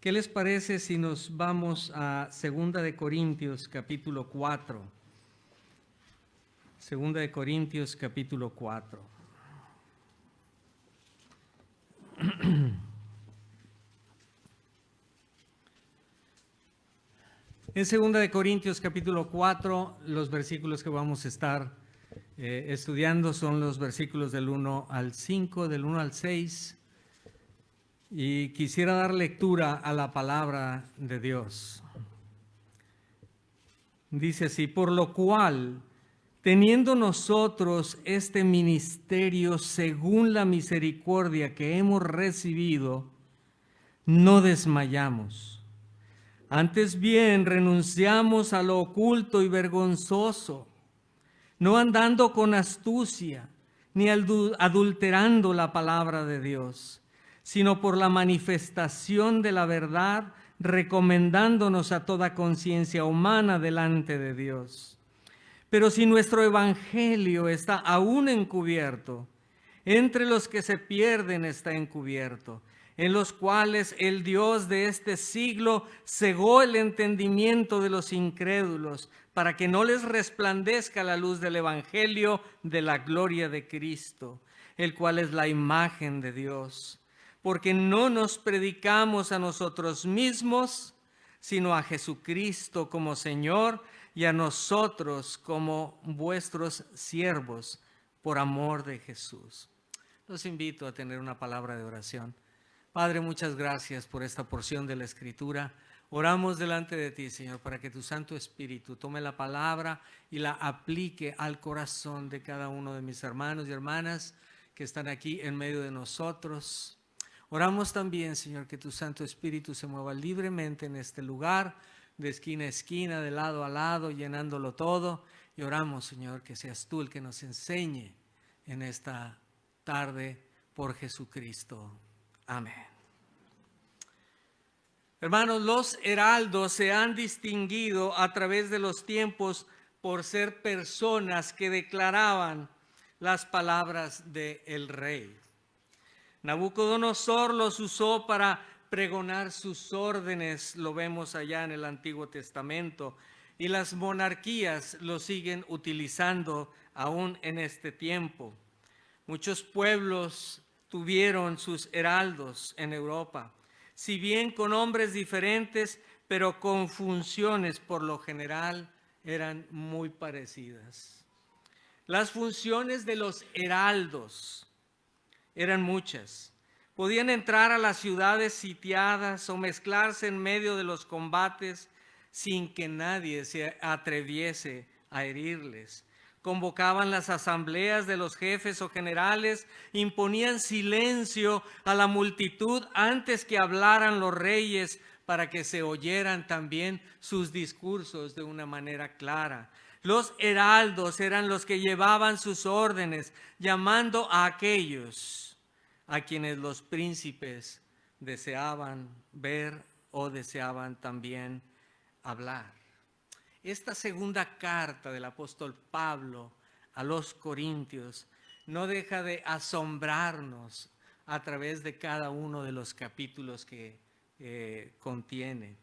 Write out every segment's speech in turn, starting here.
¿Qué les parece si nos vamos a 2 capítulo 4? 2 capítulo 4. En 2 capítulo 4, los versículos que vamos a estar estudiando son los versículos del 1 al 5, del 1 al 6. Y quisiera dar lectura a la palabra de Dios. Dice así: por lo cual, teniendo nosotros este ministerio según la misericordia que hemos recibido, no desmayamos. Antes bien, renunciamos a lo oculto y vergonzoso, no andando con astucia, ni adulterando la palabra de Dios, sino por la manifestación de la verdad, recomendándonos a toda conciencia humana delante de Dios. Pero si nuestro evangelio está aún encubierto, entre los que se pierden está encubierto, en los cuales el Dios de este siglo cegó el entendimiento de los incrédulos, para que no les resplandezca la luz del evangelio de la gloria de Cristo, el cual es la imagen de Dios. Porque no nos predicamos a nosotros mismos, sino a Jesucristo como Señor, y a nosotros como vuestros siervos, por amor de Jesús. Los invito a tener una palabra de oración. Padre, muchas gracias por esta porción de la Escritura. Oramos delante de ti, Señor, para que tu Santo Espíritu tome la palabra y la aplique al corazón de cada uno de mis hermanos y hermanas que están aquí en medio de nosotros. Oramos también, Señor, que tu Santo Espíritu se mueva libremente en este lugar, de esquina a esquina, de lado a lado, llenándolo todo. Y oramos, Señor, que seas tú el que nos enseñe en esta tarde por Jesucristo. Amén. Hermanos, los heraldos se han distinguido a través de los tiempos por ser personas que declaraban las palabras del rey. Nabucodonosor los usó para pregonar sus órdenes, lo vemos allá en el Antiguo Testamento, y las monarquías lo siguen utilizando aún en este tiempo. Muchos pueblos tuvieron sus heraldos en Europa, si bien con nombres diferentes, pero con funciones por lo general eran muy parecidas. Las funciones de los heraldos eran muchas. Podían entrar a las ciudades sitiadas o mezclarse en medio de los combates sin que nadie se atreviese a herirles. Convocaban las asambleas de los jefes o generales, imponían silencio a la multitud antes que hablaran los reyes para que se oyeran también sus discursos de una manera clara. Los heraldos eran los que llevaban sus órdenes, llamando a aquellos a quienes los príncipes deseaban ver o deseaban también hablar. Esta segunda carta del apóstol Pablo a los Corintios no deja de asombrarnos a través de cada uno de los capítulos que contiene.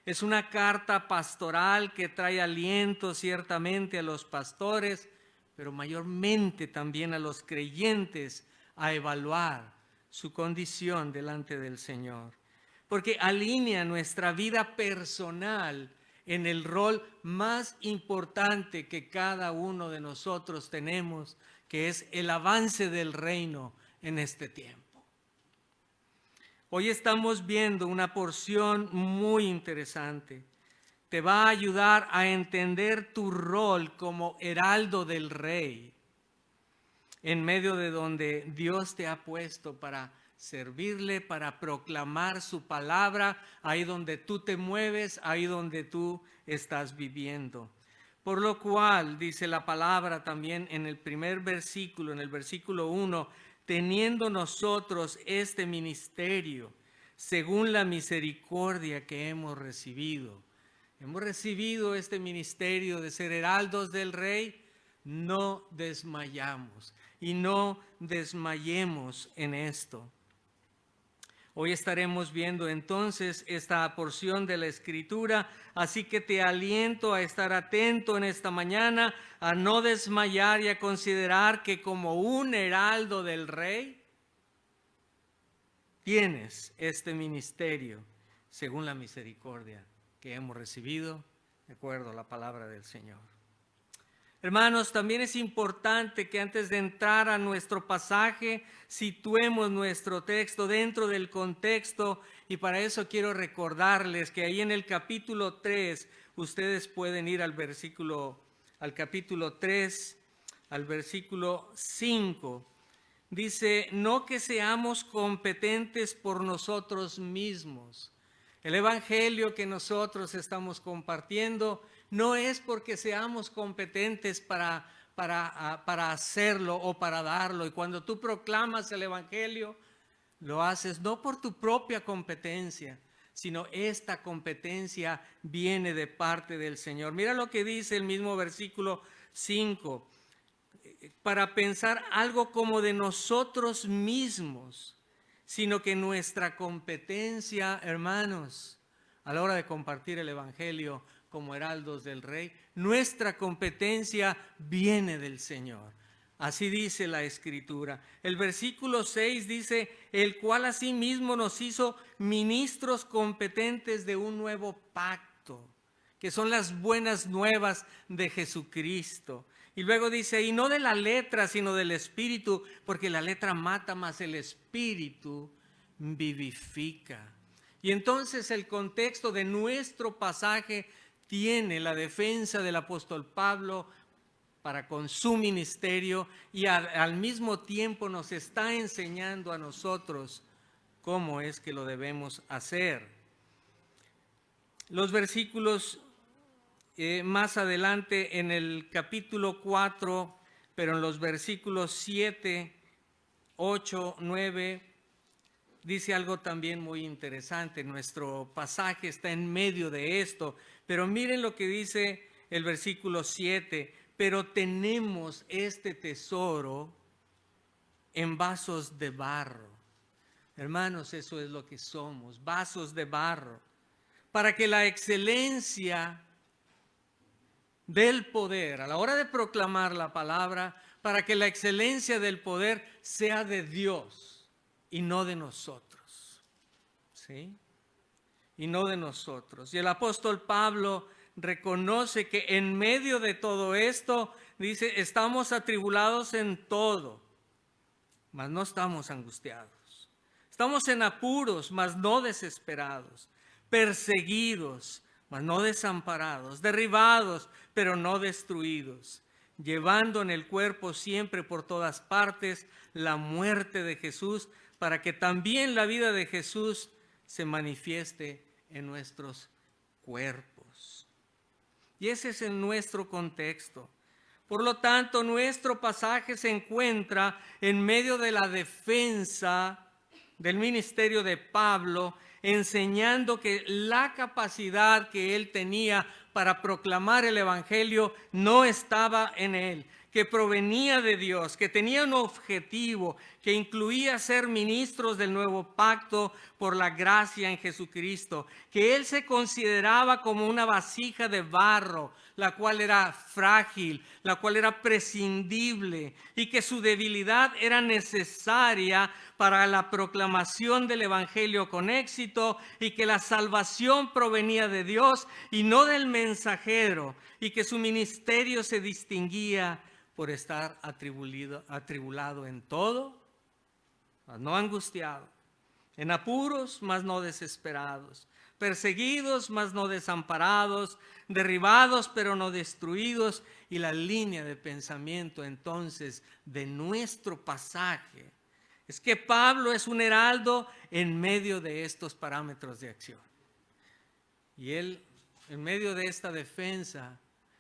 Es una carta pastoral que trae aliento ciertamente a los pastores, pero mayormente también a los creyentes a evaluar su condición delante del Señor, porque alinea nuestra vida personal en el rol más importante que cada uno de nosotros tenemos, que es el avance del reino en este tiempo. Hoy estamos viendo una porción muy interesante. Te va a ayudar a entender tu rol como heraldo del rey, en medio de donde Dios te ha puesto para servirle, para proclamar su palabra, ahí donde tú te mueves, ahí donde tú estás viviendo. Por lo cual, dice la palabra también en el primer versículo, en el versículo 1, teniendo nosotros este ministerio, según la misericordia que hemos recibido. Hemos recibido este ministerio de ser heraldos del rey, no desmayamos y no desmayemos en esto. Hoy estaremos viendo entonces esta porción de la Escritura, así que te aliento a estar atento en esta mañana, a no desmayar y a considerar que como un heraldo del Rey, tienes este ministerio según la misericordia que hemos recibido, de acuerdo a la palabra del Señor. Hermanos, también es importante que antes de entrar a nuestro pasaje, situemos nuestro texto dentro del contexto, y para eso quiero recordarles que ahí en el capítulo 3, ustedes pueden ir al capítulo 3, al versículo 5. Dice, no que seamos competentes por nosotros mismos. El evangelio que nosotros estamos compartiendo no es porque seamos competentes para hacerlo o para darlo. Y cuando tú proclamas el evangelio, lo haces no por tu propia competencia, sino esta competencia viene de parte del Señor. Mira lo que dice el mismo versículo 5. Para pensar algo como de nosotros mismos, sino que nuestra competencia, hermanos, a la hora de compartir el evangelio como heraldos del Rey, nuestra competencia viene del Señor. Así dice la Escritura. El versículo 6 dice, el cual asimismo nos hizo ministros competentes de un nuevo pacto, que son las buenas nuevas de Jesucristo. Y luego dice, y no de la letra, sino del Espíritu, porque la letra mata, mas el Espíritu vivifica. Y entonces el contexto de nuestro pasaje tiene la defensa del apóstol Pablo para con su ministerio, y al mismo tiempo nos está enseñando a nosotros cómo es que lo debemos hacer. Los versículos más adelante en el capítulo 4, pero en los versículos 7, 8, 9, dice algo también muy interesante. Nuestro pasaje está en medio de esto, pero miren lo que dice el versículo 7, pero tenemos este tesoro en vasos de barro. Hermanos, eso es lo que somos, vasos de barro, para que la excelencia del poder, a la hora de proclamar la palabra, para que la excelencia del poder sea de Dios y no de nosotros. ¿Sí? Y no de nosotros. Y el apóstol Pablo reconoce que en medio de todo esto, dice, estamos atribulados en todo, mas no estamos angustiados. Estamos en apuros, mas no desesperados. Perseguidos, mas no desamparados, derribados, pero no destruidos, llevando en el cuerpo siempre por todas partes la muerte de Jesús, para que también la vida de Jesús se manifieste en nuestros cuerpos. Y ese es en nuestro contexto. Por lo tanto, nuestro pasaje se encuentra en medio de la defensa del ministerio de Pablo, enseñando que la capacidad que él tenía para proclamar el evangelio no estaba en él, que provenía de Dios, que tenía un objetivo, que incluía ser ministros del nuevo pacto por la gracia en Jesucristo, que él se consideraba como una vasija de barro, la cual era frágil, la cual era prescindible, y que su debilidad era necesaria para la proclamación del evangelio con éxito, y que la salvación provenía de Dios y no del mensajero, y que su ministerio se distinguía por estar atribulado en todo, mas no angustiado, en apuros, mas no desesperados, perseguidos, mas no desamparados, derribados, pero no destruidos. Y la línea de pensamiento entonces de nuestro pasaje es que Pablo es un heraldo en medio de estos parámetros de acción. Y él, en medio de esta defensa,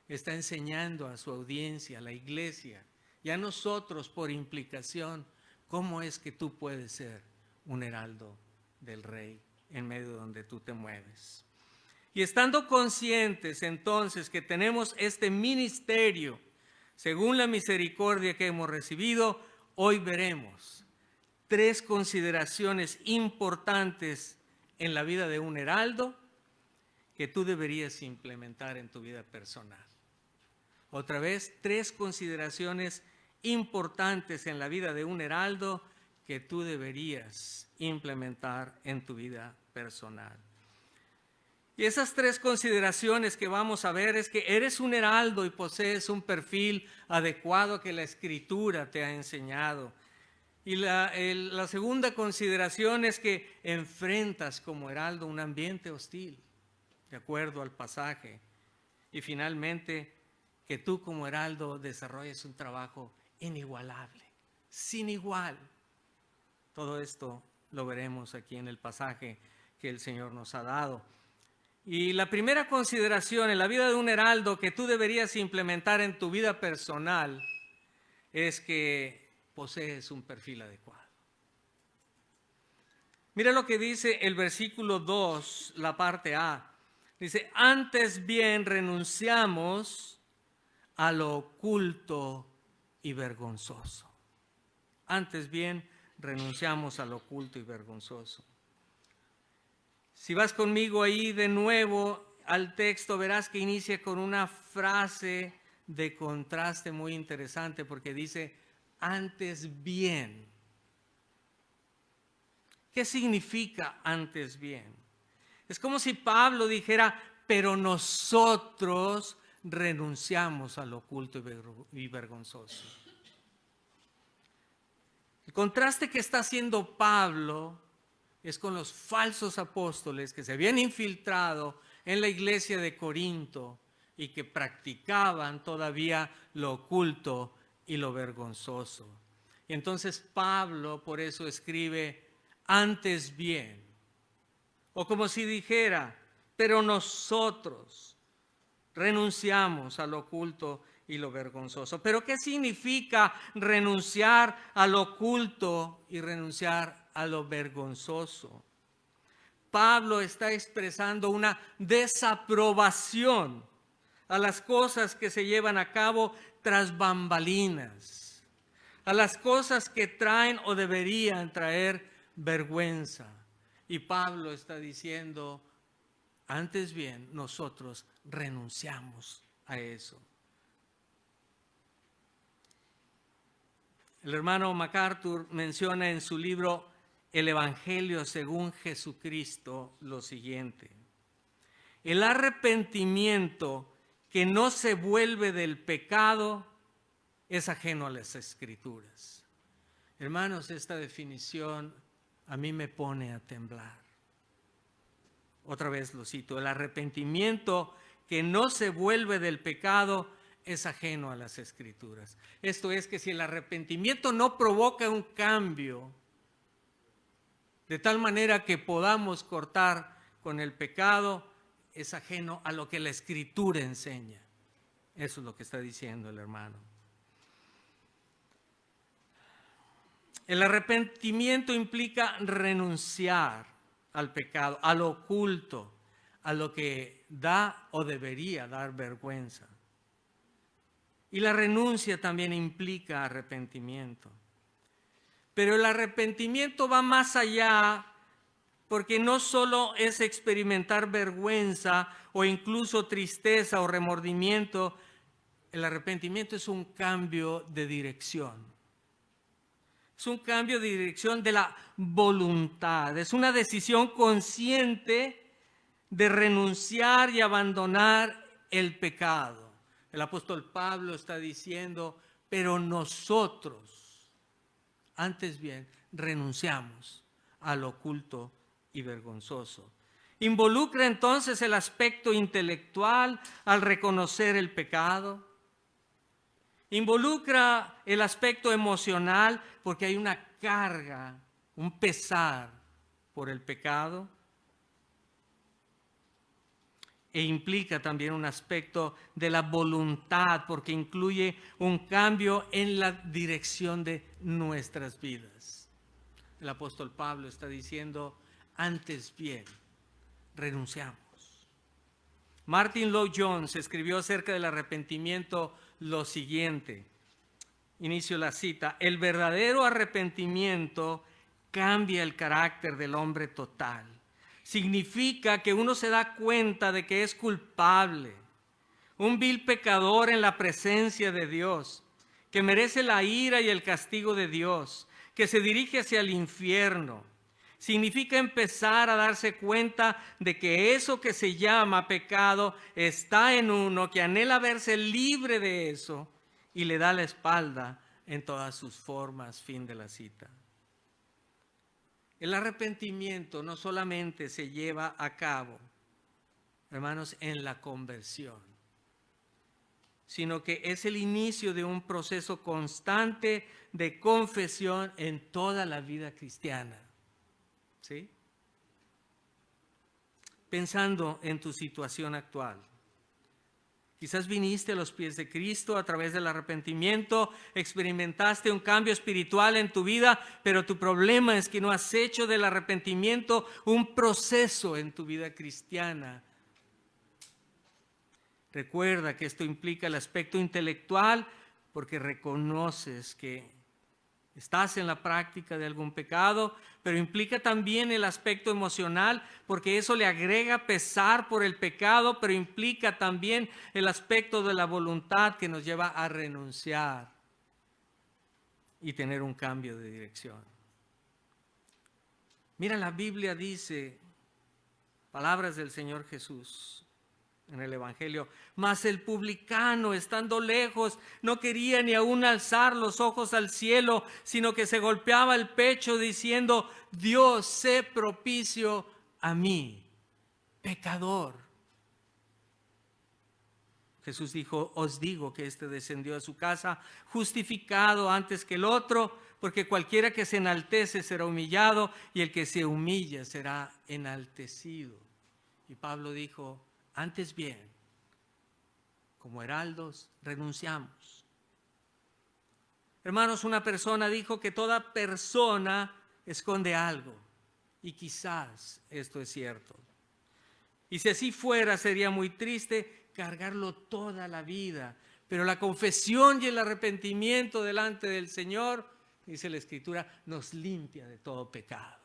está enseñando a su audiencia, a la iglesia, y a nosotros por implicación, cómo es que tú puedes ser un heraldo del Rey en medio de donde tú te mueves. Y estando conscientes entonces que tenemos este ministerio, según la misericordia que hemos recibido, hoy veremos 3 consideraciones importantes en la vida de un heraldo que tú deberías implementar en tu vida personal. Otra vez, 3 consideraciones importantes en la vida de un heraldo que tú deberías implementar en tu vida personal. Y esas 3 consideraciones que vamos a ver es que eres un heraldo y posees un perfil adecuado que la Escritura te ha enseñado. Y la segunda consideración es que enfrentas como heraldo un ambiente hostil, de acuerdo al pasaje. Y finalmente, que tú como heraldo desarrolles un trabajo inigualable, sin igual. Todo esto lo veremos aquí en el pasaje que el Señor nos ha dado. Y la primera consideración en la vida de un heraldo que tú deberías implementar en tu vida personal es que posees un perfil adecuado. Mira lo que dice el versículo 2, la parte A. Dice, antes bien renunciamos a lo oculto y vergonzoso. Antes bien renunciamos a lo oculto y vergonzoso. Si vas conmigo ahí de nuevo al texto, verás que inicia con una frase de contraste muy interesante porque dice, antes bien. ¿Qué significa antes bien? Es como si Pablo dijera, pero nosotros renunciamos a lo oculto y vergonzoso. El contraste que está haciendo Pablo es con los falsos apóstoles que se habían infiltrado en la iglesia de Corinto y que practicaban todavía lo oculto y lo vergonzoso. Y entonces Pablo por eso escribe antes bien, o como si dijera, pero nosotros renunciamos a lo oculto y lo vergonzoso. ¿Pero qué significa renunciar a lo oculto y renunciar a lo vergonzoso? Pablo está expresando una desaprobación a las cosas que se llevan a cabo tras bambalinas, a las cosas que traen o deberían traer vergüenza. Y Pablo está diciendo, antes bien, nosotros renunciamos a eso. El hermano MacArthur menciona en su libro El Evangelio según Jesucristo lo siguiente. El arrepentimiento que no se vuelve del pecado es ajeno a las Escrituras. Hermanos, esta definición a mí me pone a temblar. Otra vez lo cito, el arrepentimiento que no se vuelve del pecado es ajeno a las Escrituras. Esto es que si el arrepentimiento no provoca un cambio, de tal manera que podamos cortar con el pecado, es ajeno a lo que la Escritura enseña. Eso es lo que está diciendo el hermano. El arrepentimiento implica renunciar al pecado, a lo oculto, a lo que da o debería dar vergüenza. Y la renuncia también implica arrepentimiento. Pero el arrepentimiento va más allá porque no solo es experimentar vergüenza o incluso tristeza o remordimiento, el arrepentimiento es un cambio de dirección. Es un cambio de dirección de la voluntad, es una decisión consciente de renunciar y abandonar el pecado. El apóstol Pablo está diciendo, pero nosotros, antes bien, renunciamos a lo oculto y vergonzoso. Involucra entonces el aspecto intelectual al reconocer el pecado. Involucra el aspecto emocional porque hay una carga, un pesar por el pecado. E implica también un aspecto de la voluntad porque incluye un cambio en la dirección de nuestras vidas. El apóstol Pablo está diciendo, antes bien, renunciamos. Martin Lloyd-Jones escribió acerca del arrepentimiento lo siguiente. Inicio la cita. El verdadero arrepentimiento cambia el carácter del hombre total. Significa que uno se da cuenta de que es culpable, un vil pecador en la presencia de Dios, que merece la ira y el castigo de Dios, que se dirige hacia el infierno. Significa empezar a darse cuenta de que eso que se llama pecado está en uno, que anhela verse libre de eso y le da la espalda en todas sus formas. Fin de la cita. El arrepentimiento no solamente se lleva a cabo, hermanos, en la conversión, sino que es el inicio de un proceso constante de confesión en toda la vida cristiana. ¿Sí? Pensando en tu situación actual. Quizás viniste a los pies de Cristo a través del arrepentimiento, experimentaste un cambio espiritual en tu vida, pero tu problema es que no has hecho del arrepentimiento un proceso en tu vida cristiana. Recuerda que esto implica el aspecto intelectual porque reconoces que estás en la práctica de algún pecado, pero implica también el aspecto emocional, porque eso le agrega pesar por el pecado, pero implica también el aspecto de la voluntad que nos lleva a renunciar y tener un cambio de dirección. Mira, la Biblia dice, palabras del Señor Jesús en el Evangelio: mas el publicano, estando lejos, no quería ni aún alzar los ojos al cielo, sino que se golpeaba el pecho diciendo: Dios, sé propicio a mí, pecador. Jesús dijo: os digo que éste descendió a su casa justificado antes que el otro, porque cualquiera que se enaltece será humillado, y el que se humilla será enaltecido. Y Pablo dijo: antes bien, como heraldos, renunciamos. Hermanos, una persona dijo que toda persona esconde algo, y quizás esto es cierto. Y si así fuera, sería muy triste cargarlo toda la vida. Pero la confesión y el arrepentimiento delante del Señor, dice la Escritura, nos limpia de todo pecado.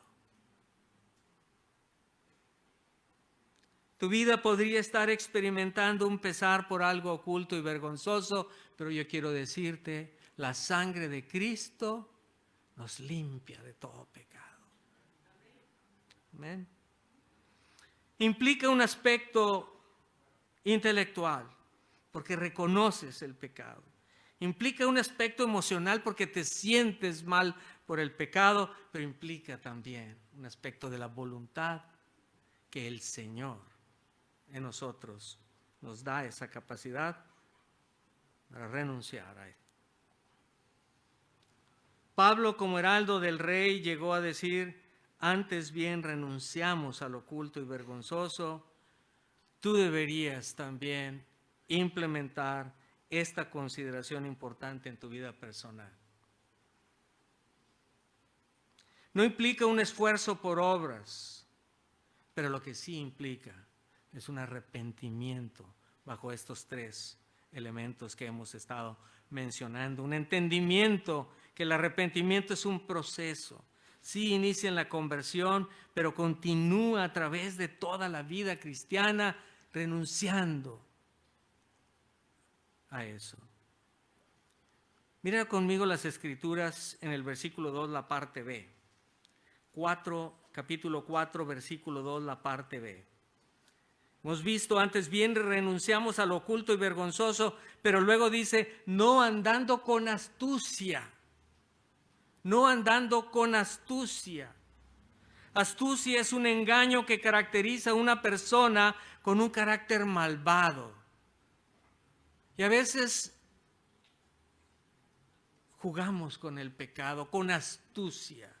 Tu vida podría estar experimentando un pesar por algo oculto y vergonzoso, pero yo quiero decirte, la sangre de Cristo nos limpia de todo pecado. Amén. Implica un aspecto intelectual, porque reconoces el pecado. Implica un aspecto emocional, porque te sientes mal por el pecado, pero implica también un aspecto de la voluntad, que el Señor en nosotros nos da esa capacidad para renunciar a él. Pablo, como heraldo del rey, llegó a decir: antes bien renunciamos al oculto y vergonzoso. Tú deberías también implementar esta consideración importante en tu vida personal. No implica un esfuerzo por obras, pero lo que sí implica es un arrepentimiento bajo estos tres elementos que hemos estado mencionando. Un entendimiento que el arrepentimiento es un proceso. Sí inicia en la conversión, pero continúa a través de toda la vida cristiana, renunciando a eso. Mira conmigo las Escrituras en el versículo 2, la parte B. Capítulo 4, versículo 2, la parte B. Hemos visto antes bien, renunciamos a lo oculto y vergonzoso, pero luego dice: no andando con astucia. No andando con astucia. Astucia es un engaño que caracteriza a una persona con un carácter malvado. Y a veces jugamos con el pecado, con astucia.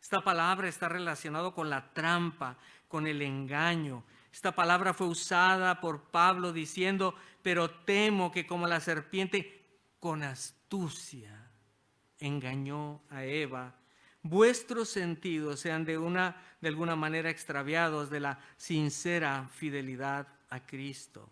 Esta palabra está relacionada con la trampa, con el engaño. Esta palabra fue usada por Pablo diciendo: pero temo que como la serpiente con astucia engañó a Eva, vuestros sentidos sean de alguna manera extraviados de la sincera fidelidad a Cristo.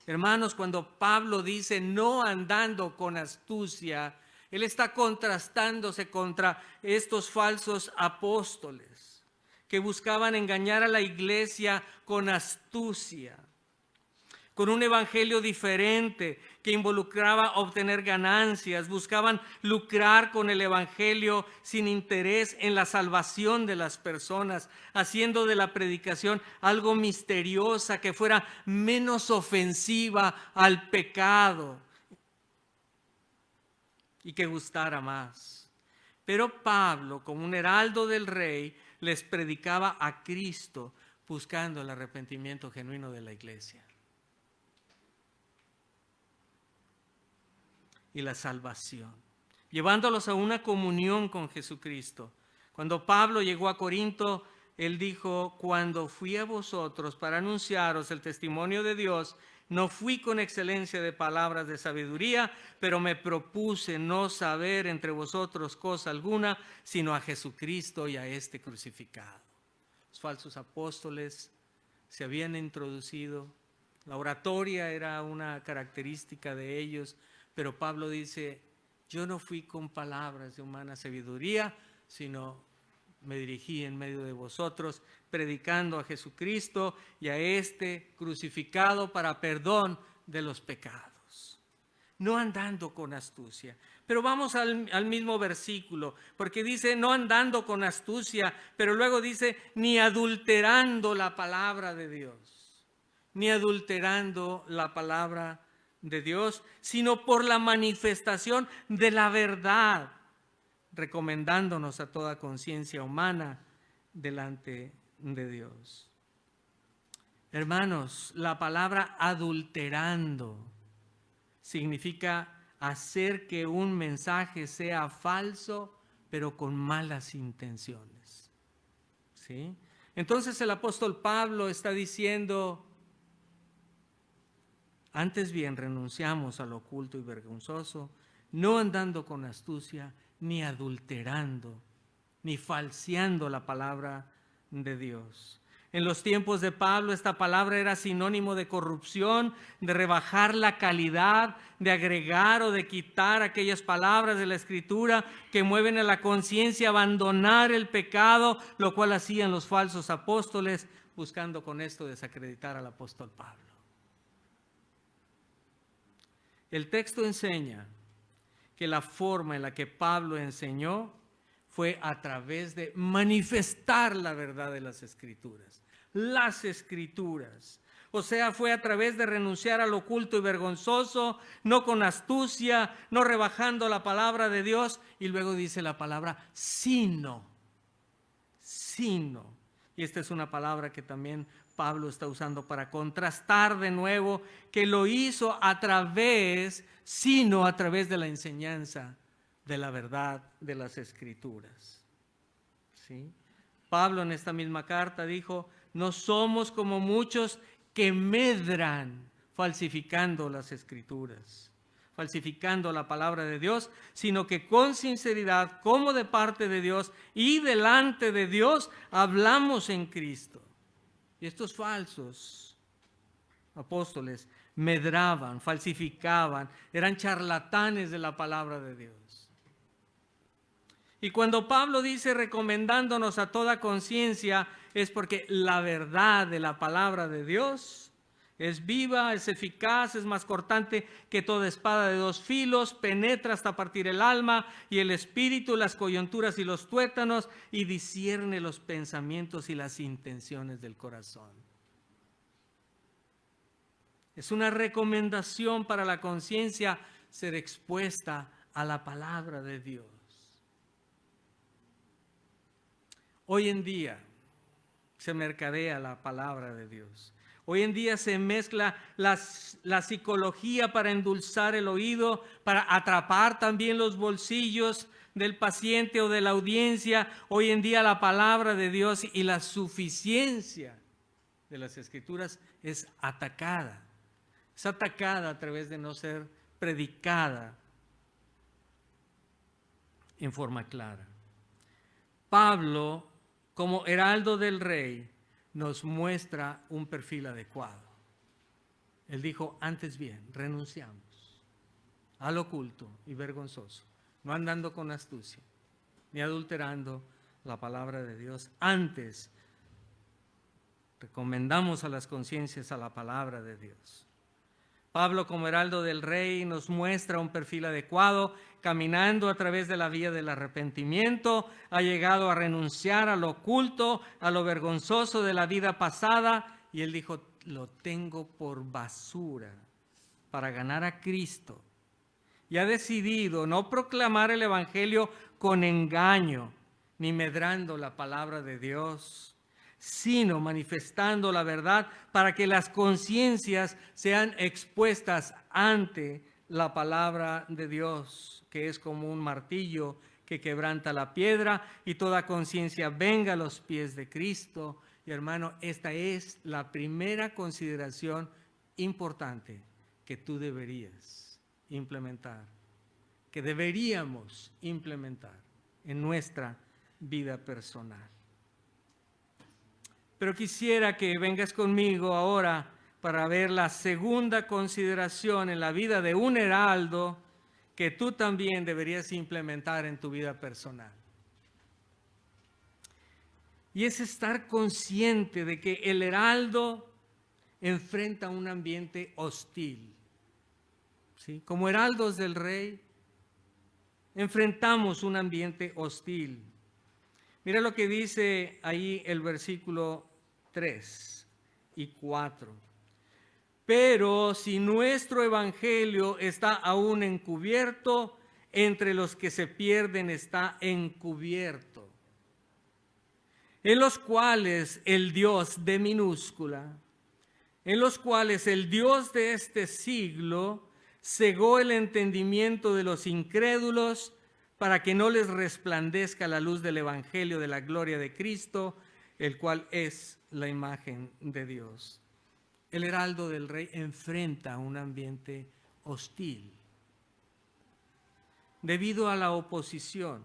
Hermanos, cuando Pablo dice no andando con astucia, Él está contrastándose contra estos falsos apóstoles que buscaban engañar a la iglesia con astucia, con un evangelio diferente que involucraba obtener ganancias. Buscaban lucrar con el evangelio sin interés en la salvación de las personas, haciendo de la predicación algo misteriosa, que fuera menos ofensiva al pecado y que gustara más. Pero Pablo, como un heraldo del rey, les predicaba a Cristo, buscando el arrepentimiento genuino de la iglesia y la salvación, llevándolos a una comunión con Jesucristo. Cuando Pablo llegó a Corinto, él dijo: cuando fui a vosotros para anunciaros el testimonio de Dios, no fui con excelencia de palabras de sabiduría, pero me propuse no saber entre vosotros cosa alguna, sino a Jesucristo y a este crucificado. Los falsos apóstoles se habían introducido, la oratoria era una característica de ellos, pero Pablo dice: yo no fui con palabras de humana sabiduría, sino me dirigí en medio de vosotros, predicando a Jesucristo y a este crucificado para perdón de los pecados. No andando con astucia. Pero vamos al mismo versículo, porque dice no andando con astucia, pero luego dice ni adulterando la palabra de Dios. Ni adulterando la palabra de Dios, sino por la manifestación de la verdad, recomendándonos a toda conciencia humana delante de Dios. Hermanos, la palabra adulterando significa hacer que un mensaje sea falso, pero con malas intenciones. ¿Sí? Entonces el apóstol Pablo está diciendo: antes bien renunciamos al oculto y vergonzoso, no andando con astucia, ni adulterando, ni falseando la palabra de Dios. En los tiempos de Pablo esta palabra era sinónimo de corrupción, de rebajar la calidad, de agregar o de quitar aquellas palabras de la Escritura que mueven a la conciencia a abandonar el pecado, lo cual hacían los falsos apóstoles, buscando con esto desacreditar al apóstol Pablo. El texto enseña que la forma en la que Pablo enseñó fue a través de manifestar la verdad de las Escrituras. Las Escrituras. O sea, fue a través de renunciar al oculto y vergonzoso, no con astucia, no rebajando la palabra de Dios. Y luego dice la palabra sino. Y esta es una palabra que también Pablo está usando para contrastar de nuevo que lo hizo sino a través de la enseñanza de la verdad de las Escrituras. ¿Sí? Pablo en esta misma carta dijo: no somos como muchos que medran falsificando las Escrituras, falsificando la palabra de Dios, sino que con sinceridad, como de parte de Dios y delante de Dios, hablamos en Cristo. Y estos falsos apóstoles medraban, falsificaban, eran charlatanes de la palabra de Dios. Y cuando Pablo dice recomendándonos a toda conciencia, es porque la verdad de la palabra de Dios es viva, es eficaz, es más cortante que toda espada de dos filos, penetra hasta partir el alma y el espíritu, las coyunturas y los tuétanos, y discierne los pensamientos y las intenciones del corazón. Es una recomendación para la conciencia ser expuesta a la palabra de Dios. Hoy en día se mercadea la palabra de Dios. Hoy en día se mezcla la psicología para endulzar el oído, para atrapar también los bolsillos del paciente o de la audiencia. Hoy en día la palabra de Dios y la suficiencia de las Escrituras es atacada. Es atacada a través de no ser predicada en forma clara. Pablo, como heraldo del rey, nos muestra un perfil adecuado. Él dijo: antes bien, renunciamos al oculto y vergonzoso, no andando con astucia, ni adulterando la palabra de Dios. Antes, recomendamos a las conciencias a la palabra de Dios. Pablo, como heraldo del rey, nos muestra un perfil adecuado, caminando a través de la vía del arrepentimiento, ha llegado a renunciar a lo oculto, a lo vergonzoso de la vida pasada, y él dijo, lo tengo por basura para ganar a Cristo. Y ha decidido no proclamar el evangelio con engaño, ni medrando la palabra de Dios, sino manifestando la verdad para que las conciencias sean expuestas ante la palabra de Dios, que es como un martillo que quebranta la piedra, y toda conciencia venga a los pies de Cristo. Y hermano, esta es la primera consideración importante que tú deberías implementar, que deberíamos implementar en nuestra vida personal. Pero quisiera que vengas conmigo ahora para ver la segunda consideración en la vida de un heraldo que tú también deberías implementar en tu vida personal. Y es estar consciente de que el heraldo enfrenta un ambiente hostil. ¿Sí? Como heraldos del rey, enfrentamos un ambiente hostil. Mira lo que dice ahí el versículo 3 y 4. Pero si nuestro evangelio está aún encubierto, entre los que se pierden está encubierto, en los cuales el Dios de minúscula, en los cuales el Dios de este siglo cegó el entendimiento de los incrédulos para que no les resplandezca la luz del evangelio de la gloria de Cristo, el cual es la imagen de Dios. El heraldo del rey enfrenta un ambiente hostil debido a la oposición.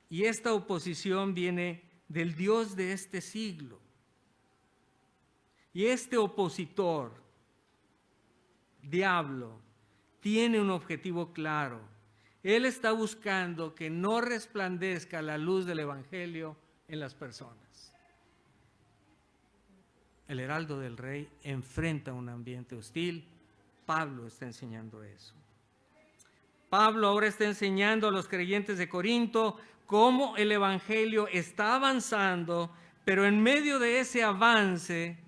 Y esta oposición viene del Dios de este siglo. Y este opositor, diablo, tiene un objetivo claro. Él está buscando que no resplandezca la luz del evangelio en las personas. El heraldo del rey enfrenta un ambiente hostil. Pablo está enseñando eso. Pablo ahora está enseñando a los creyentes de Corinto cómo el evangelio está avanzando, pero en medio de ese avance,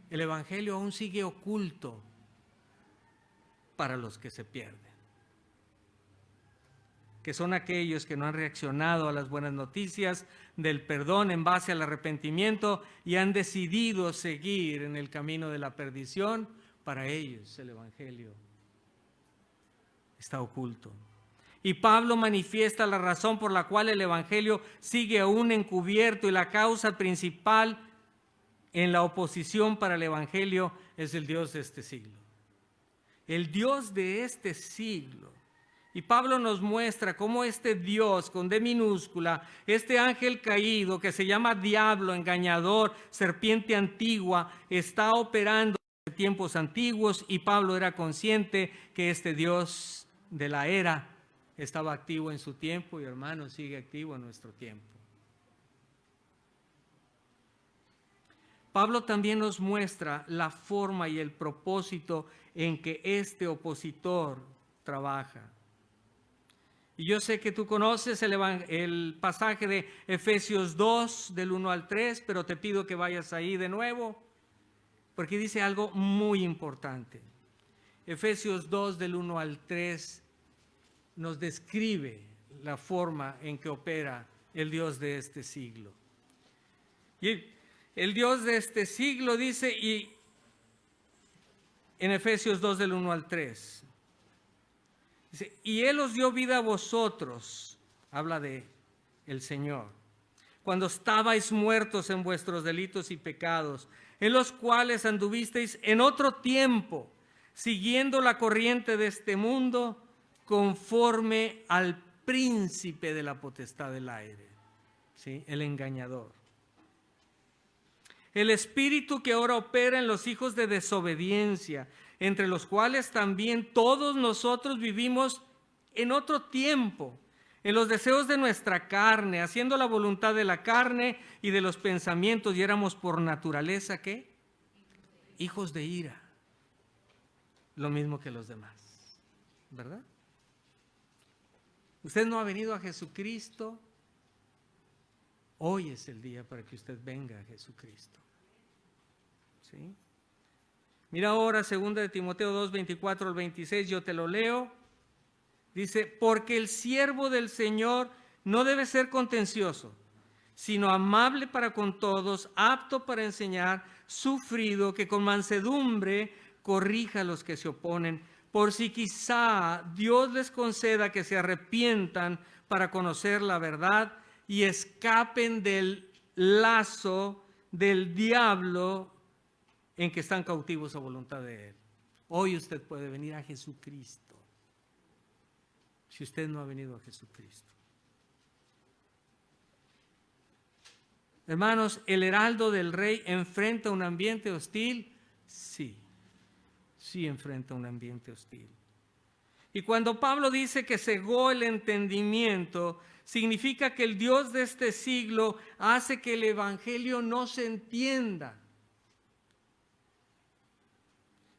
el evangelio aún sigue oculto para los que se pierden, que son aquellos que no han reaccionado a las buenas noticias del perdón en base al arrepentimiento y han decidido seguir en el camino de la perdición. Para ellos el evangelio está oculto. Y Pablo manifiesta la razón por la cual el evangelio sigue aún encubierto, y la causa principal en la oposición para el evangelio es el Dios de este siglo. El Dios de este siglo. Y Pablo nos muestra cómo este Dios con D minúscula, este ángel caído que se llama diablo, engañador, serpiente antigua, está operando en tiempos antiguos, y Pablo era consciente que este Dios de la era estaba activo en su tiempo, y hermano, sigue activo en nuestro tiempo. Pablo también nos muestra la forma y el propósito en que este opositor trabaja. Y yo sé que tú conoces el pasaje de Efesios 2, del 1 al 3, pero te pido que vayas ahí de nuevo, porque dice algo muy importante. Efesios 2, del 1 al 3, nos describe la forma en que opera el Dios de este siglo. Y el Dios de este siglo dice, y en Efesios 2, del 1 al 3, dice, y Él os dio vida a vosotros, habla de el Señor, cuando estabais muertos en vuestros delitos y pecados, en los cuales anduvisteis en otro tiempo, siguiendo la corriente de este mundo, conforme al príncipe de la potestad del aire, ¿sí? El engañador. El espíritu que ahora opera en los hijos de desobediencia, entre los cuales también todos nosotros vivimos en otro tiempo, en los deseos de nuestra carne, haciendo la voluntad de la carne y de los pensamientos, y éramos por naturaleza, ¿qué? Hijos de ira. Lo mismo que los demás, ¿verdad? Usted no ha venido a Jesucristo. Hoy es el día para que usted venga a Jesucristo. ¿Sí? Mira ahora 2 de Timoteo 2, 24 al 26, yo te lo leo. Dice, porque el siervo del Señor no debe ser contencioso, sino amable para con todos, apto para enseñar, sufrido, que con mansedumbre corrija a los que se oponen, por si quizá Dios les conceda que se arrepientan para conocer la verdad y escapen del lazo del diablo en que están cautivos a voluntad de Él. Hoy usted puede venir a Jesucristo, si usted no ha venido a Jesucristo. Hermanos, ¿el heraldo del rey enfrenta un ambiente hostil? Sí, sí enfrenta un ambiente hostil. Y cuando Pablo dice que cegó el entendimiento, significa que el Dios de este siglo hace que el evangelio no se entienda.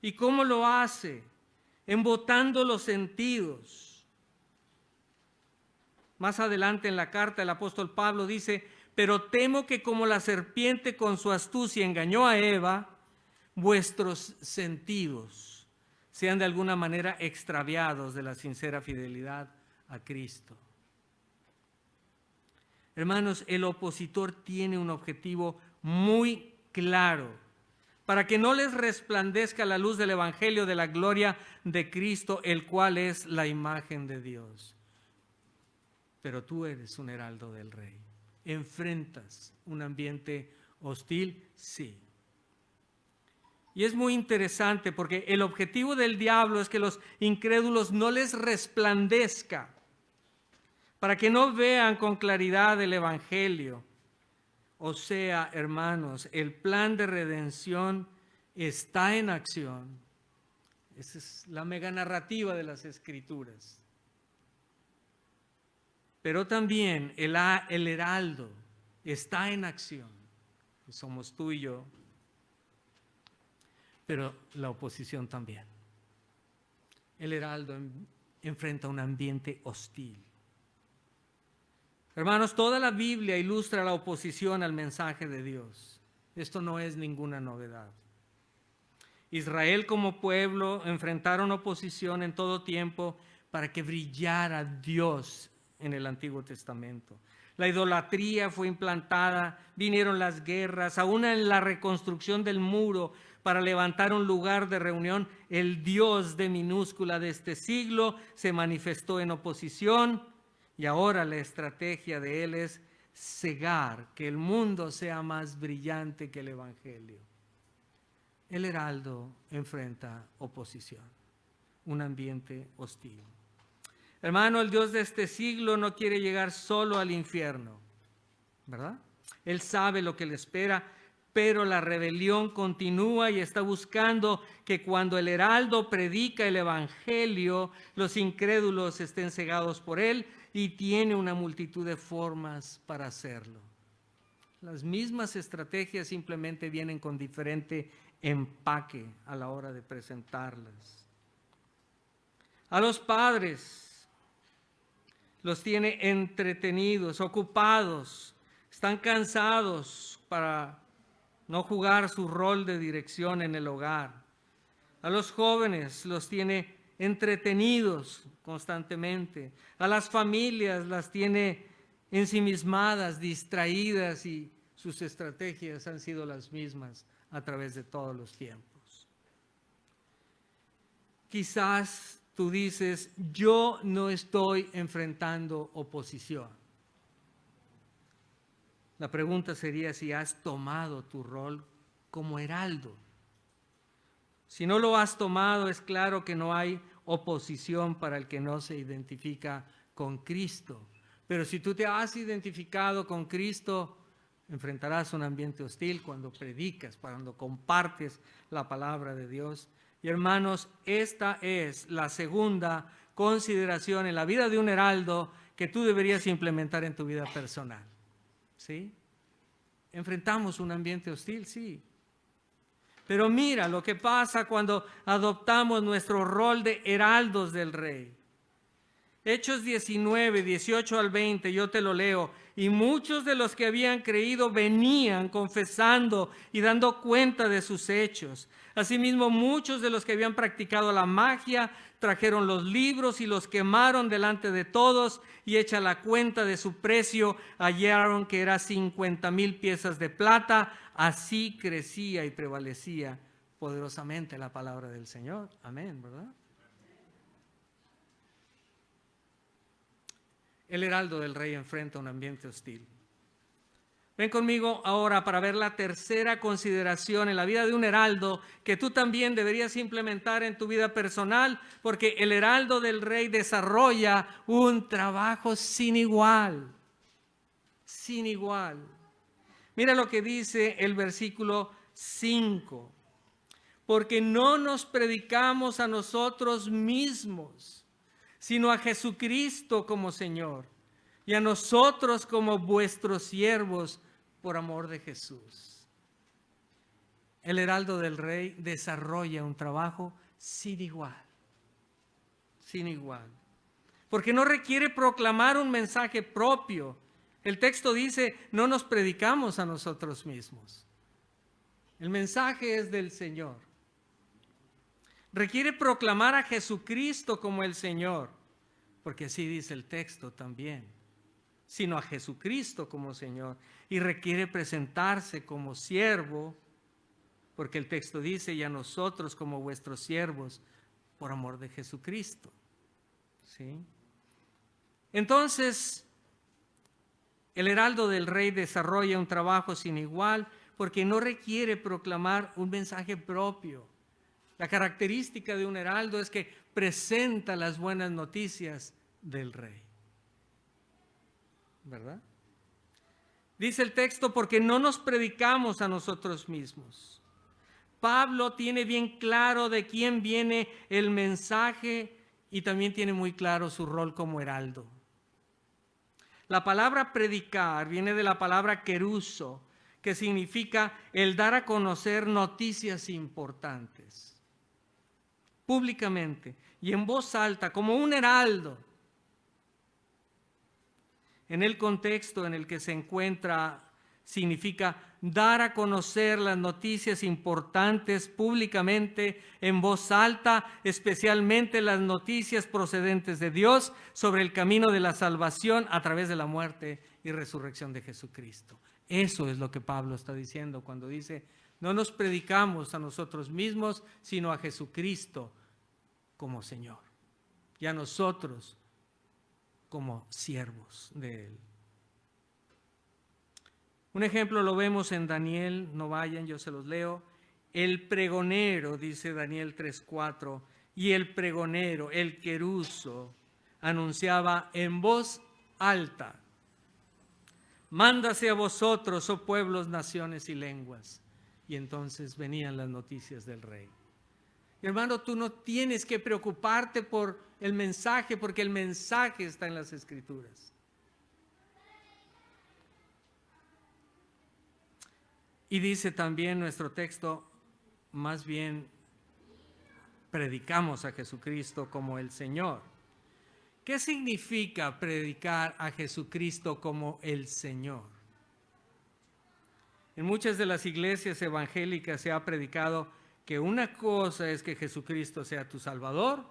¿Y cómo lo hace? Embotando los sentidos. Más adelante en la carta el apóstol Pablo dice, pero temo que como la serpiente con su astucia engañó a Eva, vuestros sentidos sean de alguna manera extraviados de la sincera fidelidad a Cristo. Hermanos, el opositor tiene un objetivo muy claro, para que no les resplandezca la luz del evangelio de la gloria de Cristo, el cual es la imagen de Dios. Pero tú eres un heraldo del rey. ¿Enfrentas un ambiente hostil? Sí. Y es muy interesante porque el objetivo del diablo es que los incrédulos no les resplandezca, para que no vean con claridad el evangelio. O sea, hermanos, el plan de redención está en acción. Esa es la mega narrativa de las Escrituras. Pero también el heraldo está en acción. Somos tú y yo. Pero la oposición también. El heraldo enfrenta un ambiente hostil. Hermanos, toda la Biblia ilustra la oposición al mensaje de Dios. Esto no es ninguna novedad. Israel como pueblo enfrentaron oposición en todo tiempo para que brillara Dios en el Antiguo Testamento. La idolatría fue implantada, vinieron las guerras, aún en la reconstrucción del muro para levantar un lugar de reunión, el Dios de minúscula de este siglo se manifestó en oposición y ahora la estrategia de él es cegar, que el mundo sea más brillante que el Evangelio. El heraldo enfrenta oposición, un ambiente hostil. Hermano, el Dios de este siglo no quiere llegar solo al infierno, ¿verdad? Él sabe lo que le espera, pero la rebelión continúa y está buscando que cuando el heraldo predica el evangelio, los incrédulos estén cegados por él y tiene una multitud de formas para hacerlo. Las mismas estrategias simplemente vienen con diferente empaque a la hora de presentarlas. A los padres los tiene entretenidos, ocupados, están cansados para no jugar su rol de dirección en el hogar. A los jóvenes los tiene entretenidos constantemente. A las familias las tiene ensimismadas, distraídas y sus estrategias han sido las mismas a través de todos los tiempos. Quizás tú dices, yo no estoy enfrentando oposición. La pregunta sería si has tomado tu rol como heraldo. Si no lo has tomado, es claro que no hay oposición para el que no se identifica con Cristo. Pero si tú te has identificado con Cristo, enfrentarás un ambiente hostil cuando predicas, cuando compartes la palabra de Dios. Y hermanos, esta es la segunda consideración en la vida de un heraldo que tú deberías implementar en tu vida personal. ¿Sí? Enfrentamos un ambiente hostil, sí. Pero mira lo que pasa cuando adoptamos nuestro rol de heraldos del Rey. Hechos 19, 18 al 20, yo te lo leo. Y muchos de los que habían creído venían confesando y dando cuenta de sus hechos. Asimismo, muchos de los que habían practicado la magia trajeron los libros y los quemaron delante de todos, y hecha la cuenta de su precio, hallaron que era 50,000 piezas de plata. Así crecía y prevalecía poderosamente la palabra del Señor. Amén, ¿verdad? El heraldo del Rey enfrenta un ambiente hostil. Ven conmigo ahora para ver la tercera consideración en la vida de un heraldo que tú también deberías implementar en tu vida personal, porque el heraldo del Rey desarrolla un trabajo sin igual. Sin igual. Mira lo que dice el versículo 5. Porque no nos predicamos a nosotros mismos, sino a Jesucristo como Señor, y a nosotros como vuestros siervos por amor de Jesús. El heraldo del Rey desarrolla un trabajo sin igual, sin igual, porque no requiere proclamar un mensaje propio. El texto dice, no nos predicamos a nosotros mismos. El mensaje es del Señor. Requiere proclamar a Jesucristo como el Señor, porque así dice el texto también, sino a Jesucristo como Señor. Y requiere presentarse como siervo, porque el texto dice, y a nosotros como vuestros siervos, por amor de Jesucristo. ¿Sí? Entonces, el heraldo del Rey desarrolla un trabajo sin igual, porque no requiere proclamar un mensaje propio. La característica de un heraldo es que presenta las buenas noticias del Rey. ¿Verdad? Dice el texto, porque no nos predicamos a nosotros mismos. Pablo tiene bien claro de quién viene el mensaje y también tiene muy claro su rol como heraldo. La palabra predicar viene de la palabra keruso, que significa el dar a conocer noticias importantes públicamente y en voz alta, como un heraldo. En el contexto en el que se encuentra, significa dar a conocer las noticias importantes públicamente en voz alta, especialmente las noticias procedentes de Dios sobre el camino de la salvación a través de la muerte y resurrección de Jesucristo. Eso es lo que Pablo está diciendo cuando dice, no nos predicamos a nosotros mismos, sino a Jesucristo como Señor, y a nosotros como siervos de Él. Un ejemplo lo vemos en Daniel, no vayan, yo se los leo. El pregonero, dice Daniel 3:4, y el pregonero, el keruso, anunciaba en voz alta, mándase a vosotros, oh pueblos, naciones y lenguas. Y entonces venían las noticias del Rey. Y hermano, tú no tienes que preocuparte por el mensaje, porque el mensaje está en las Escrituras. Y dice también nuestro texto, más bien predicamos a Jesucristo como el Señor. ¿Qué significa predicar a Jesucristo como el Señor? En muchas de las iglesias evangélicas se ha predicado que una cosa es que Jesucristo sea tu Salvador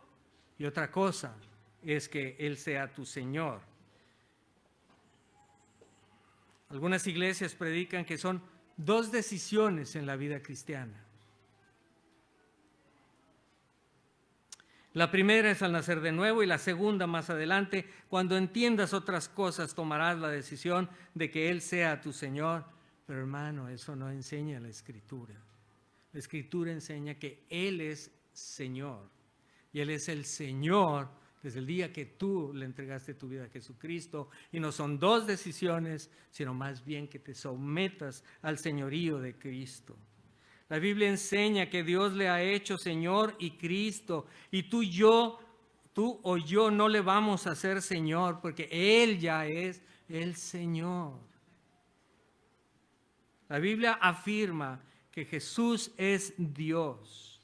y otra cosa es que Él sea tu Señor. Algunas iglesias predican que son dos decisiones en la vida cristiana. La primera es al nacer de nuevo y la segunda más adelante, cuando entiendas otras cosas, tomarás la decisión de que Él sea tu Señor. Pero hermano, eso no enseña la Escritura. La Escritura enseña que Él es Señor y Él es el Señor desde el día que tú le entregaste tu vida a Jesucristo, y no son dos decisiones, sino más bien que te sometas al señorío de Cristo. La Biblia enseña que Dios le ha hecho Señor y Cristo, y tú y yo tú o yo no le vamos a ser Señor, porque Él ya es el Señor. La Biblia afirma que Jesús es Dios.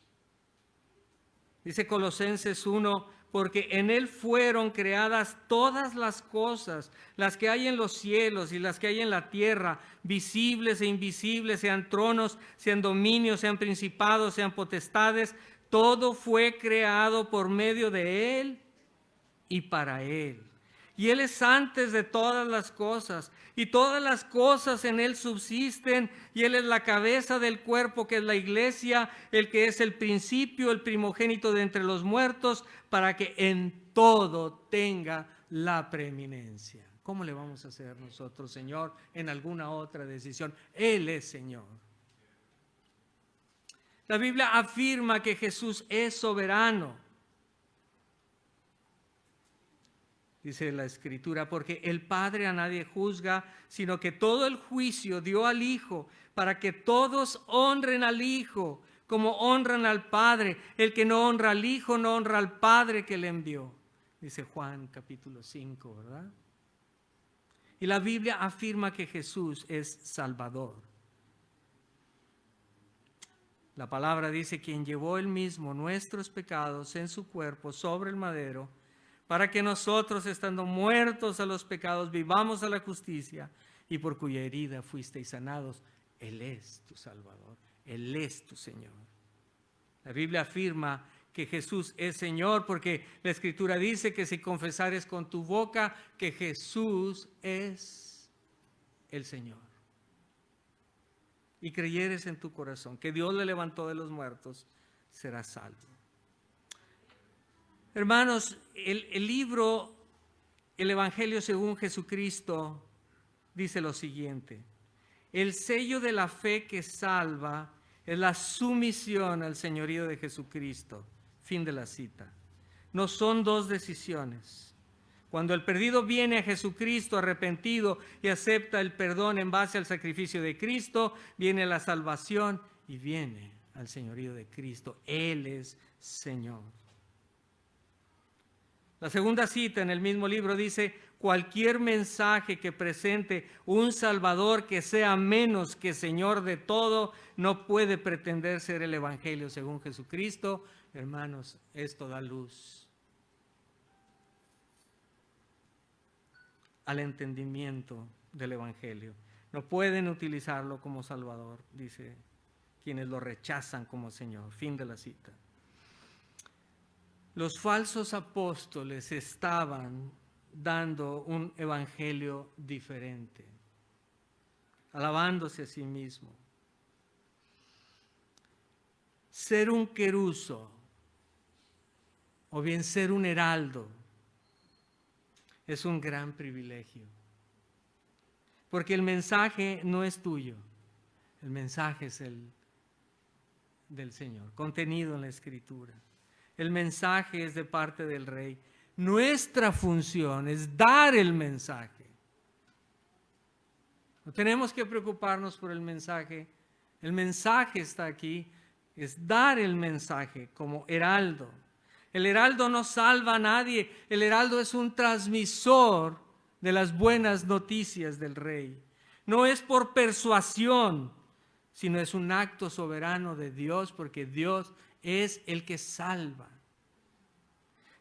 Dice Colosenses 1, porque en Él fueron creadas todas las cosas, las que hay en los cielos y las que hay en la tierra, visibles e invisibles, sean tronos, sean dominios, sean principados, sean potestades. Todo fue creado por medio de Él y para Él. Y Él es antes de todas las cosas, y todas las cosas en Él subsisten, y Él es la cabeza del cuerpo que es la iglesia, el que es el principio, el primogénito de entre los muertos, para que en todo tenga la preeminencia. ¿Cómo le vamos a hacer nosotros, Señor, en alguna otra decisión? Él es Señor. La Biblia afirma que Jesús es soberano. Dice la Escritura, porque el Padre a nadie juzga, sino que todo el juicio dio al Hijo, para que todos honren al Hijo, como honran al Padre. El que no honra al Hijo, no honra al Padre que le envió. Dice Juan capítulo 5, ¿verdad? Y la Biblia afirma que Jesús es Salvador. La palabra dice, quien llevó él mismo nuestros pecados en su cuerpo sobre el madero, para que nosotros, estando muertos a los pecados, vivamos a la justicia, y por cuya herida fuisteis sanados. Él es tu Salvador, Él es tu Señor. La Biblia afirma que Jesús es Señor, porque la Escritura dice que si confesares con tu boca que Jesús es el Señor, y creyeres en tu corazón que Dios le levantó de los muertos, serás salvo. Hermanos, el libro, el Evangelio según Jesucristo, dice lo siguiente: el sello de la fe que salva es la sumisión al señorío de Jesucristo. Fin de la cita. No son dos decisiones. Cuando el perdido viene a Jesucristo arrepentido y acepta el perdón en base al sacrificio de Cristo, viene la salvación y viene al señorío de Cristo. Él es Señor. La segunda cita en el mismo libro dice, cualquier mensaje que presente un Salvador que sea menos que Señor de todo, no puede pretender ser el Evangelio según Jesucristo. Hermanos, esto da luz al entendimiento del Evangelio. No pueden utilizarlo como Salvador, dice quienes lo rechazan como Señor. Fin de la cita. Los falsos apóstoles estaban dando un evangelio diferente, alabándose a sí mismo. Ser un queruso o bien ser un heraldo es un gran privilegio, porque el mensaje no es tuyo, el mensaje es el del Señor, contenido en la Escritura. El mensaje es de parte del Rey. Nuestra función es dar el mensaje. No tenemos que preocuparnos por el mensaje. El mensaje está aquí, es dar el mensaje como heraldo. El heraldo no salva a nadie. El heraldo es un transmisor de las buenas noticias del Rey. No es por persuasión, sino es un acto soberano de Dios, porque Dios es el que salva.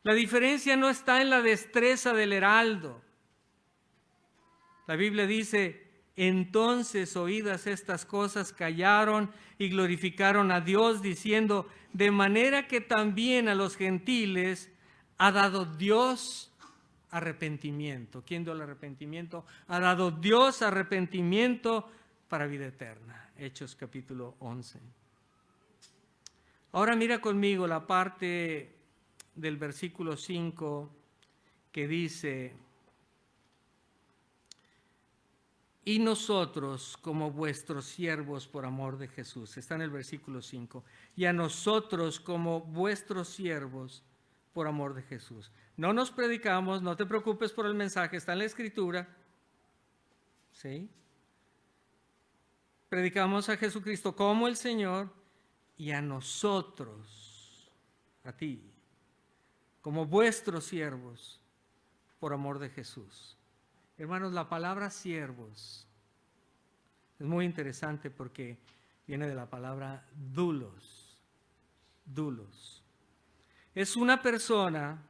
La diferencia no está en la destreza del heraldo. La Biblia dice, entonces oídas estas cosas callaron y glorificaron a Dios, diciendo, de manera que también a los gentiles ha dado Dios arrepentimiento. ¿Quién dio el arrepentimiento? Ha dado Dios arrepentimiento para vida eterna. Hechos capítulo 11. Ahora mira conmigo la parte del versículo 5 que dice, y nosotros como vuestros siervos por amor de Jesús. Está en el versículo 5. Y a nosotros como vuestros siervos por amor de Jesús. No nos predicamos, no te preocupes por el mensaje, está en la Escritura. ¿Sí? Predicamos a Jesucristo como el Señor y a nosotros, a ti, como vuestros siervos, por amor de Jesús. Hermanos, la palabra siervos es muy interesante porque viene de la palabra doulos. Doulos. Es una persona,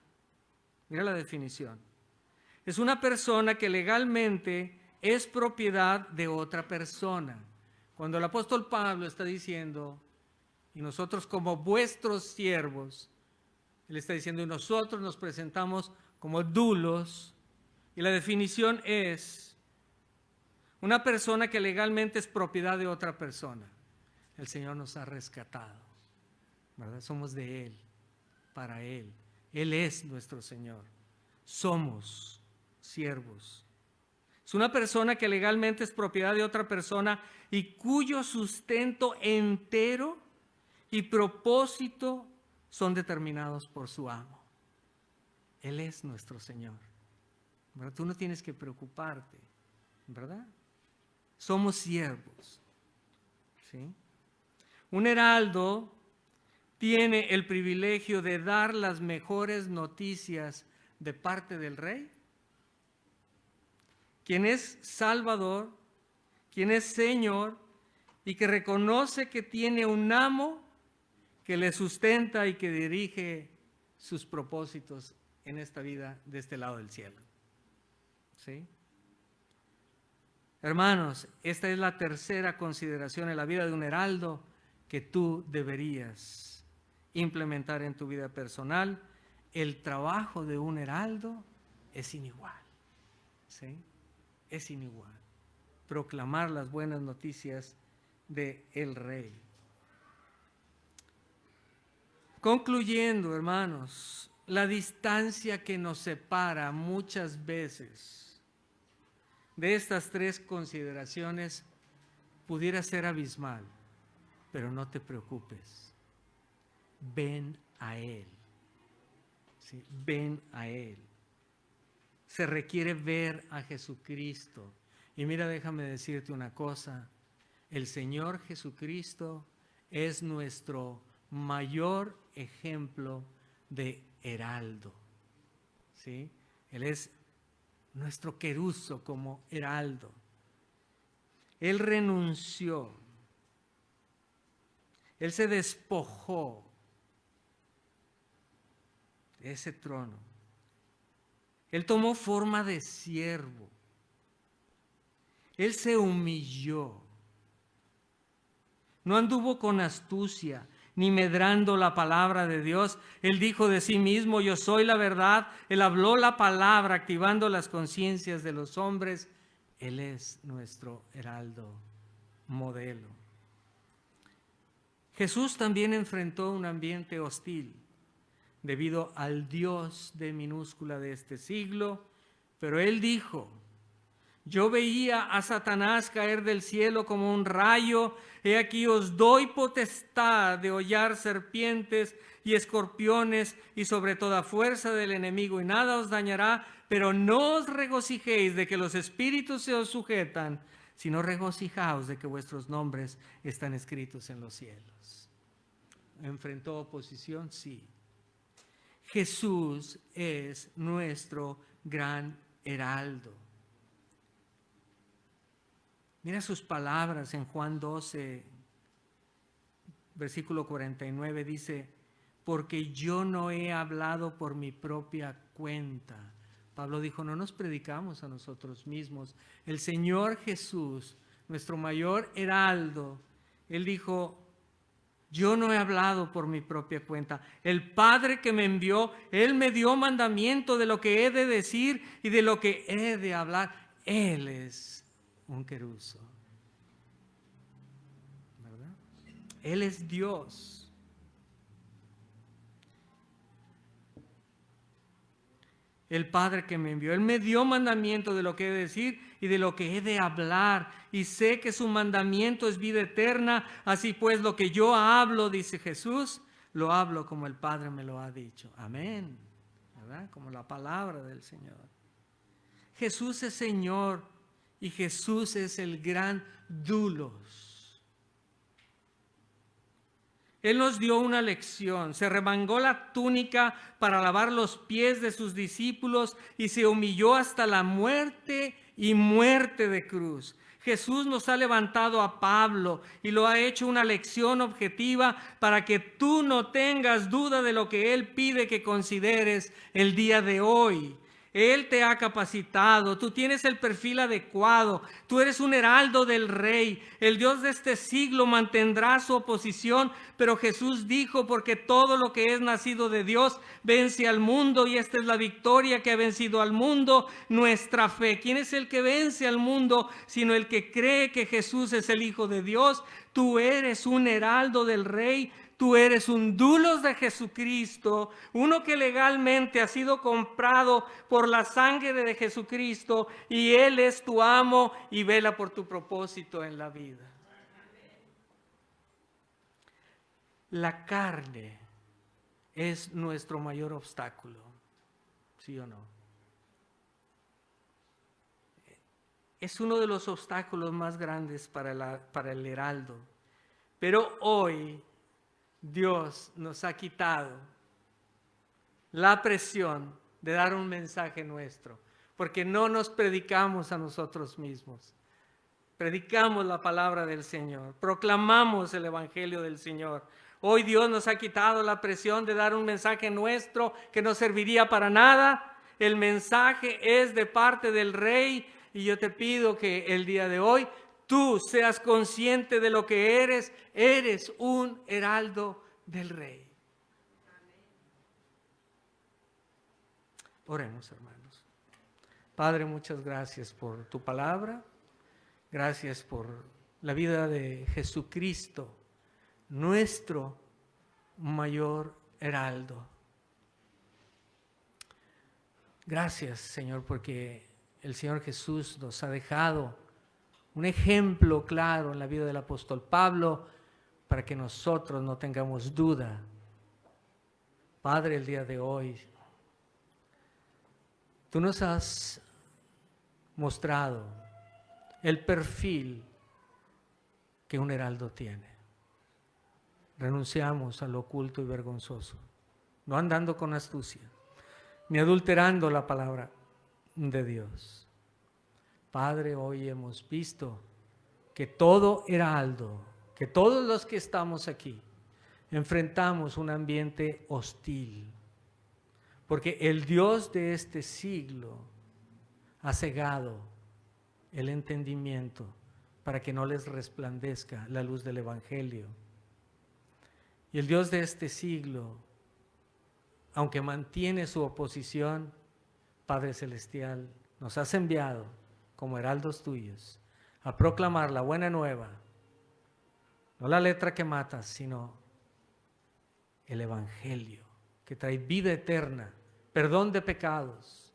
mira la definición, es una persona que legalmente es propiedad de otra persona. Cuando el apóstol Pablo está diciendo, y nosotros como vuestros siervos, él está diciendo, y nosotros nos presentamos como doulos, y la definición es una persona que legalmente es propiedad de otra persona. El Señor nos ha rescatado, ¿verdad? Somos de Él, para Él. Él es nuestro Señor. Somos siervos. Es una persona que legalmente es propiedad de otra persona y cuyo sustento entero y propósito son determinados por su amo. Él es nuestro Señor, ¿verdad? Tú no tienes que preocuparte, ¿verdad? Somos siervos, ¿sí? Un heraldo tiene el privilegio de dar las mejores noticias de parte del rey, quien es Salvador, quien es Señor y que reconoce que tiene un amo que le sustenta y que dirige sus propósitos en esta vida de este lado del cielo. ¿Sí? Hermanos, esta es la tercera consideración en la vida de un heraldo que tú deberías implementar en tu vida personal. El trabajo de un heraldo es inigual. ¿Sí? Es inigual. Proclamar las buenas noticias del Rey. Concluyendo, hermanos, la distancia que nos separa muchas veces de estas tres consideraciones pudiera ser abismal, pero no te preocupes. Ven a Él. ¿Sí? Ven a Él. Se requiere ver a Jesucristo. Y mira, déjame decirte una cosa. El Señor Jesucristo es nuestro mayor ejemplo de heraldo. ¿Sí? Él es nuestro queruso como heraldo. Él renunció. Él se despojó de ese trono. Él tomó forma de siervo. Él se humilló. No anduvo con astucia, ni medrando la palabra de Dios. Él dijo de sí mismo, yo soy la verdad. Él habló la palabra, activando las conciencias de los hombres. Él es nuestro heraldo modelo. Jesús también enfrentó un ambiente hostil debido al Dios de minúscula de este siglo, pero Él dijo, yo veía a Satanás caer del cielo como un rayo. He aquí os doy potestad de hollar serpientes y escorpiones y sobre toda fuerza del enemigo y nada os dañará, pero no os regocijéis de que los espíritus se os sujetan, sino regocijaos de que vuestros nombres están escritos en los cielos. ¿Enfrentó oposición? Sí. Jesús es nuestro gran heraldo. Mira sus palabras en Juan 12, versículo 49, dice, porque yo no he hablado por mi propia cuenta. Pablo dijo, no nos predicamos a nosotros mismos. El Señor Jesús, nuestro mayor heraldo, Él dijo, yo no he hablado por mi propia cuenta. El Padre que me envió, Él me dio mandamiento de lo que he de decir y de lo que he de hablar. Él es un queruso, ¿verdad? Él es Dios. El Padre que me envió, Él me dio mandamiento de lo que he de decir y de lo que he de hablar. Y sé que su mandamiento es vida eterna. Así pues, lo que yo hablo, dice Jesús, lo hablo como el Padre me lo ha dicho. Amén. ¿Verdad? Como la palabra del Señor. Jesús es Señor. Y Jesús es el gran doulos. Él nos dio una lección, se remangó la túnica para lavar los pies de sus discípulos y se humilló hasta la muerte y muerte de cruz. Jesús nos ha levantado a Pablo y lo ha hecho una lección objetiva para que tú no tengas duda de lo que Él pide que consideres el día de hoy. Él te ha capacitado, tú tienes el perfil adecuado, tú eres un heraldo del Rey. El Dios de este siglo mantendrá su oposición, pero Jesús dijo, porque todo lo que es nacido de Dios vence al mundo, y esta es la victoria que ha vencido al mundo, nuestra fe. ¿Quién es el que vence al mundo sino el que cree que Jesús es el Hijo de Dios? Tú eres un heraldo del Rey. Tú eres un dulos de Jesucristo, uno que legalmente ha sido comprado por la sangre de Jesucristo, y Él es tu amo y vela por tu propósito en la vida. La carne es nuestro mayor obstáculo, ¿sí o no? Es uno de los obstáculos más grandes para el heraldo. Pero hoy Dios nos ha quitado la presión de dar un mensaje nuestro, porque no nos predicamos a nosotros mismos. Predicamos la palabra del Señor, proclamamos el Evangelio del Señor. Hoy Dios nos ha quitado la presión de dar un mensaje nuestro que no serviría para nada. El mensaje es de parte del Rey, y yo te pido que el día de hoy tú seas consciente de lo que eres. Eres un heraldo del Rey. Oremos, hermanos. Padre, muchas gracias por tu palabra. Gracias por la vida de Jesucristo, nuestro mayor heraldo. Gracias, Señor, porque el Señor Jesús nos ha dejado un ejemplo claro en la vida del apóstol Pablo para que nosotros no tengamos duda. Padre, el día de hoy, tú nos has mostrado el perfil que un heraldo tiene. Renunciamos a lo oculto y vergonzoso, no andando con astucia, ni adulterando la palabra de Dios. Padre, hoy hemos visto que todo heraldo, que todos los que estamos aquí, enfrentamos un ambiente hostil, porque el Dios de este siglo ha cegado el entendimiento para que no les resplandezca la luz del Evangelio. Y el Dios de este siglo, aunque mantiene su oposición, Padre Celestial, nos has enviado como heraldos tuyos a proclamar la buena nueva, no la letra que mata, sino el Evangelio que trae vida eterna, perdón de pecados.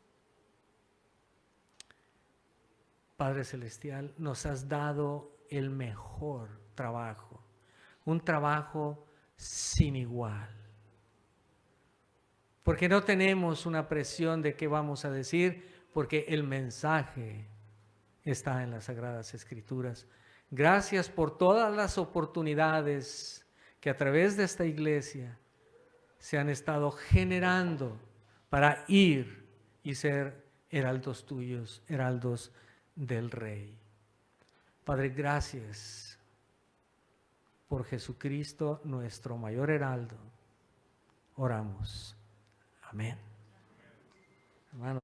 Padre Celestial, nos has dado el mejor trabajo, un trabajo sin igual. Porque no tenemos una presión de qué vamos a decir, porque el mensaje está en las Sagradas Escrituras. Gracias por todas las oportunidades que a través de esta iglesia se han estado generando para ir y ser heraldos tuyos, heraldos del Rey. Padre, gracias por Jesucristo, nuestro mayor heraldo. Oramos. Amén. Hermano.